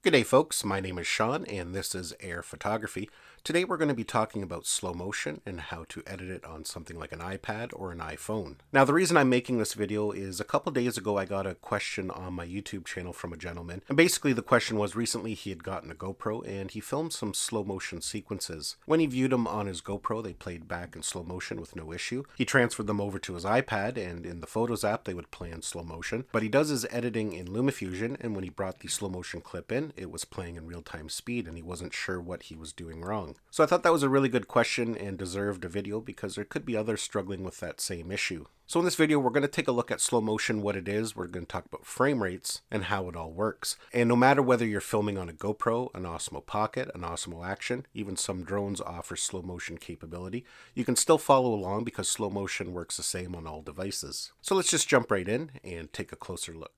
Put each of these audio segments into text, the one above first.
G'day folks, my name is Sean and this is Air Photography. Today we're going to be talking about slow motion and how to edit it on something like an iPad or an iPhone. Now the reason I'm making this video is a couple days ago I got a question on my YouTube channel from a gentleman. And basically the question was recently he had gotten a GoPro and he filmed some slow motion sequences. When he viewed them on his GoPro they played back in slow motion with no issue. He transferred them over to his iPad and in the Photos app they would play in slow motion. But he does his editing in LumaFusion and when he brought the slow motion clip in, it was playing in real-time speed and he wasn't sure what he was doing wrong. So I thought that was a really good question and deserved a video because there could be others struggling with that same issue. So in this video we're going to take a look at slow motion, what it is, we're going to talk about frame rates and how it all works. And no matter whether you're filming on a GoPro, an Osmo Pocket, an Osmo Action, even some drones offer slow motion capability, you can still follow along because slow motion works the same on all devices. So let's just jump right in and take a closer look.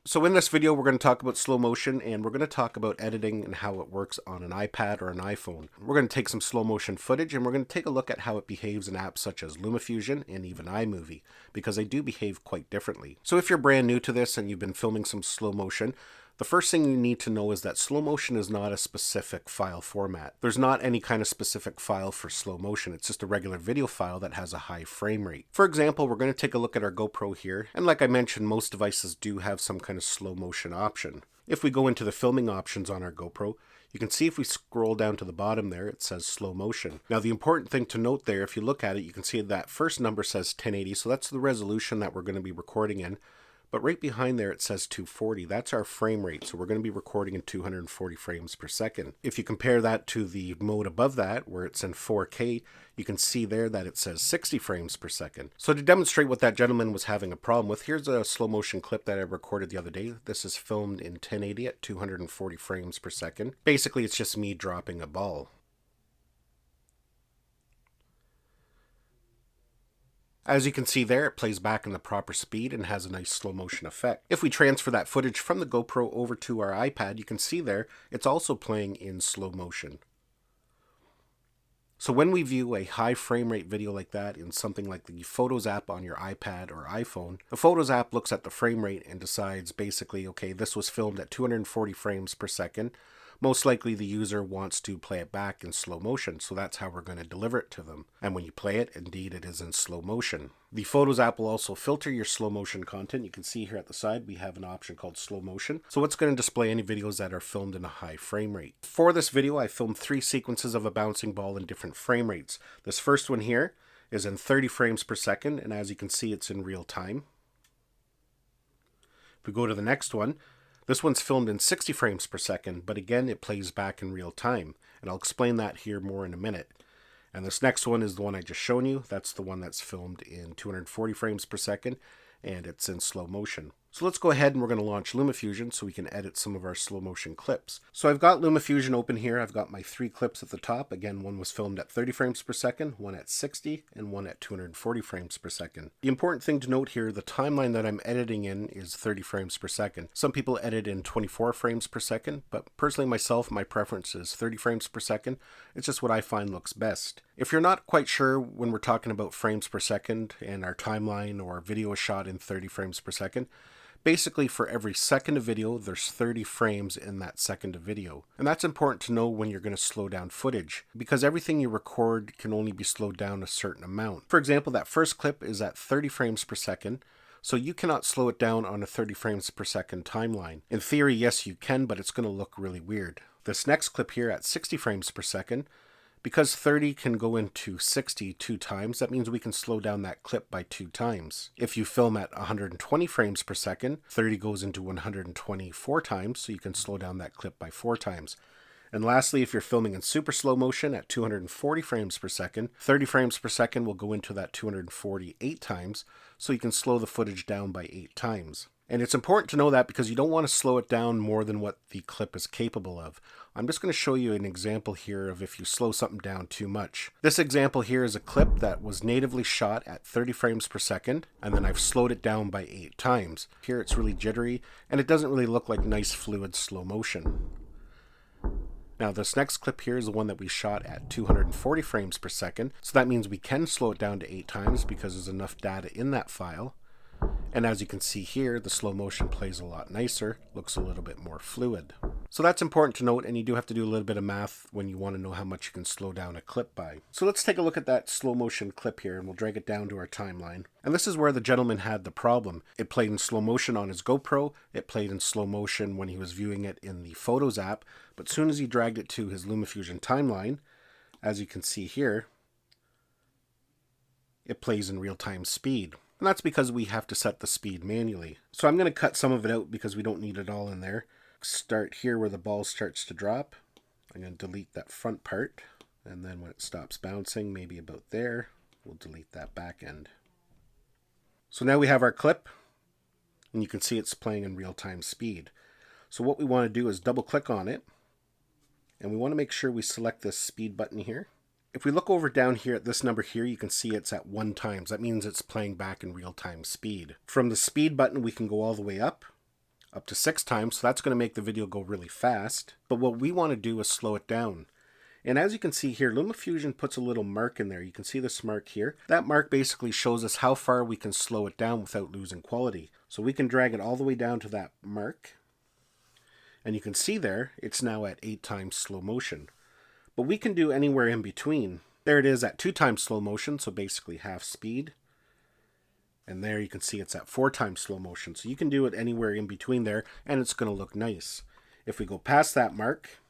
So in this video we're going to talk about slow motion and we're going to talk about editing and how it works on an iPad or an iPhone. We're going to take some slow motion footage and we're going to take a look at how it behaves in apps such as LumaFusion and even iMovie because they do behave quite differently. So if you're brand new to this and you've been filming some slow motion, the first thing you need to know is that slow motion is not a specific file format. There's not any kind of specific file for slow motion. It's just a regular video file that has a high frame rate. For example, we're going to take a look at our GoPro here. And like I mentioned, most devices do have some kind of slow motion option. If we go into the filming options on our GoPro, you can see if we scroll down to the bottom there, it says slow motion. Now the important thing to note there, if you look at it, you can see that first number says 1080. So that's the resolution that we're going to be recording in. But right behind there it says 240. That's our frame rate. So we're going to be recording in 240 frames per second. If you compare that to the mode above that where it's in 4K, you can see there that it says 60 frames per second. So to demonstrate what that gentleman was having a problem with, here's a slow motion clip that I recorded the other day. This is filmed in 1080 at 240 frames per second. Basically it's just me dropping a ball. As you can see there, it plays back in the proper speed and has a nice slow motion effect. If we transfer that footage from the GoPro over to our iPad, you can see there, it's also playing in slow motion. So when we view a high frame rate video like that in something like the Photos app on your iPad or iPhone, the Photos app looks at the frame rate and decides basically, okay, this was filmed at 240 frames per second. Most likely the user wants to play it back in slow motion, so that's how we're going to deliver it to them. And when you play it, indeed it is in slow motion. The Photos app will also filter your slow motion content. You can see here at the side we have an option called slow motion. So it's going to display any videos that are filmed in a high frame rate. For this video I filmed 3 sequences of a bouncing ball in different frame rates. This first one here is in 30 frames per second, and as you can see it's in real time. If we go to the next one, this one's filmed in 60 frames per second, but again, it plays back in real time. And I'll explain that here more in a minute. And this next one is the one I just shown you. That's the one that's filmed in 240 frames per second, and it's in slow motion. So let's go ahead and we're going to launch LumaFusion so we can edit some of our slow motion clips. So I've got LumaFusion open here. I've got my 3 clips at the top. Again, one was filmed at 30 frames per second, one at 60, and one at 240 frames per second. The important thing to note here, the timeline that I'm editing in is 30 frames per second. Some people edit in 24 frames per second, but personally myself, my preference is 30 frames per second. It's just what I find looks best. If you're not quite sure when we're talking about frames per second and our timeline or video is shot in 30 frames per second, basically, for every second of video, there's 30 frames in that second of video. And that's important to know when you're going to slow down footage, because everything you record can only be slowed down a certain amount. For example, that first clip is at 30 frames per second, so you cannot slow it down on a 30 frames per second timeline. In theory, yes, you can, but it's going to look really weird. This next clip here at 60 frames per second, because 30 can go into 60 2 times, that means we can slow down that clip by 2 times. If you film at 120 frames per second, 30 goes into 124 times, so you can slow down that clip by 4 times. And lastly, if you're filming in super slow motion at 240 frames per second, 30 frames per second will go into that 248 times, so you can slow the footage down by 8 times. And it's important to know that because you don't want to slow it down more than what the clip is capable of. I'm just going to show you an example here of if you slow something down too much. This example here is a clip that was natively shot at 30 frames per second, and then I've slowed it down by 8 times. Here it's really jittery, and it doesn't really look like nice fluid slow motion. Now this next clip here is the one that we shot at 240 frames per second, so that means we can slow it down to 8 times because there's enough data in that file. And as you can see here, the slow motion plays a lot nicer, looks a little bit more fluid. So that's important to note, and you do have to do a little bit of math when you want to know how much you can slow down a clip by. So let's take a look at that slow motion clip here, and we'll drag it down to our timeline. And this is where the gentleman had the problem. It played in slow motion on his GoPro, it played in slow motion when he was viewing it in the Photos app, but as soon as he dragged it to his LumaFusion timeline, as you can see here, it plays in real-time speed. And that's because we have to set the speed manually. So I'm going to cut some of it out because we don't need it all in there. Start here where the ball starts to drop. I'm going to delete that front part. And then when it stops bouncing, maybe about there, we'll delete that back end. So now we have our clip. And you can see it's playing in real-time speed. So what we want to do is double click on it. And we want to make sure we select this speed button here. If we look over down here at this number here, you can see it's at 1 times. That means it's playing back in real-time speed. From the speed button, we can go all the way up to 6 times. So that's going to make the video go really fast. But what we want to do is slow it down. And as you can see here, LumaFusion puts a little mark in there. You can see this mark here. That mark basically shows us how far we can slow it down without losing quality. So we can drag it all the way down to that mark. And you can see there, it's now at 8 times slow motion. But we can do anywhere in between. There it is at 2 times slow motion, so basically half speed. And there you can see it's at 4 times slow motion. So you can do it anywhere in between there, and it's going to look nice. If we go past that mark,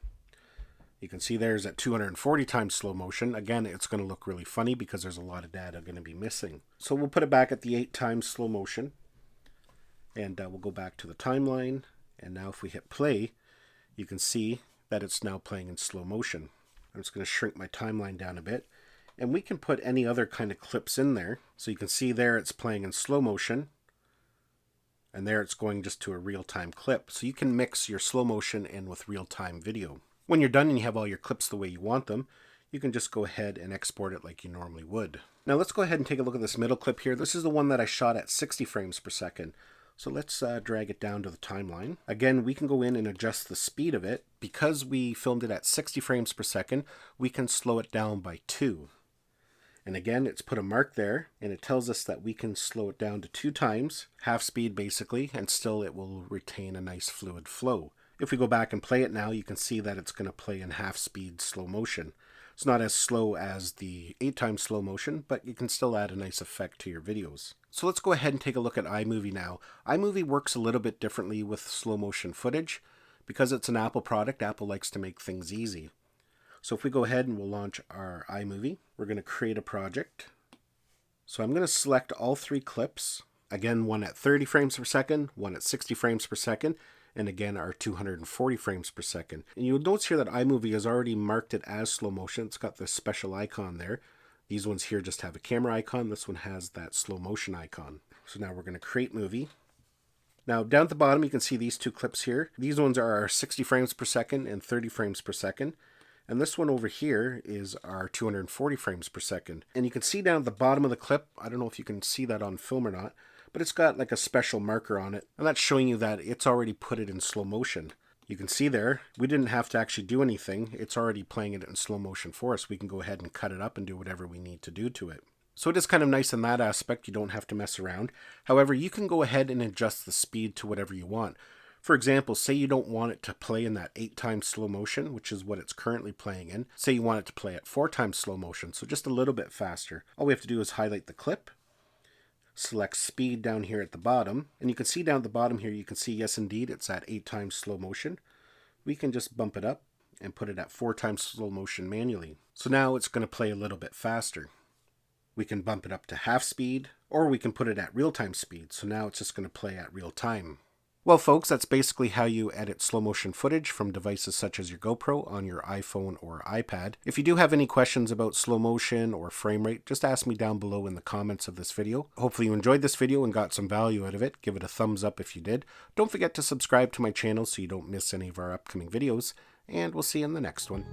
you can see there's at 240 times slow motion. Again, it's going to look really funny because there's a lot of data going to be missing. So we'll put it back at the 8 times slow motion. And we'll go back to the timeline. And now if we hit play, you can see that it's now playing in slow motion. I'm just going to shrink my timeline down a bit. And we can put any other kind of clips in there. So you can see there it's playing in slow motion. And there it's going just to a real-time clip. So you can mix your slow motion in with real-time video. When you're done and you have all your clips the way you want them, you can just go ahead and export it like you normally would. Now let's go ahead and take a look at this middle clip here. This is the one that I shot at 60 frames per second. So let's drag it down to the timeline. Again, we can go in and adjust the speed of it. Because we filmed it at 60 frames per second, we can slow it down by 2. And again, it's put a mark there, and it tells us that we can slow it down to 2 times, half speed basically, and still it will retain a nice fluid flow. If we go back and play it now, you can see that it's going to play in half speed slow motion. It's not as slow as the 8 times slow motion, but you can still add a nice effect to your videos. So let's go ahead and take a look at iMovie now. iMovie works a little bit differently with slow motion footage. Because it's an Apple product, Apple likes to make things easy. So if we go ahead and we'll launch our iMovie, we're going to create a project. So I'm going to select all 3 clips. Again, one at 30 frames per second, one at 60 frames per second, and again our 240 frames per second. And you'll notice here that iMovie has already marked it as slow motion. It's got this special icon there. These ones here just have a camera icon. This one has that slow motion icon. So now we're going to create movie. Now down at the bottom you can see these 2 clips here. These ones are our 60 frames per second and 30 frames per second. And this one over here is our 240 frames per second. And you can see down at the bottom of the clip, I don't know if you can see that on film or not, but it's got like a special marker on it. And that's showing you that it's already put it in slow motion. You can see there, we didn't have to actually do anything. It's already playing it in slow motion for us. We can go ahead and cut it up and do whatever we need to do to it. So it is kind of nice in that aspect. You don't have to mess around. However, you can go ahead and adjust the speed to whatever you want. For example, say you don't want it to play in that 8 times slow motion, which is what it's currently playing in. Say you want it to play at 4 times slow motion, so just a little bit faster. All we have to do is highlight the clip, select speed down here at the bottom, and you can see down at the bottom here, you can see, yes indeed, it's at 8 times slow motion. We can just bump it up and put it at 4 times slow motion manually. So now it's going to play a little bit faster. We can bump it up to half speed, or we can put it at real-time speed. So now it's just going to play at real time. Well, folks, that's basically how you edit slow motion footage from devices such as your GoPro on your iPhone or iPad. If you do have any questions about slow motion or frame rate, just ask me down below in the comments of this video. Hopefully you enjoyed this video and got some value out of it. Give it a thumbs up if you did. Don't forget to subscribe to my channel so you don't miss any of our upcoming videos, and we'll see you in the next one.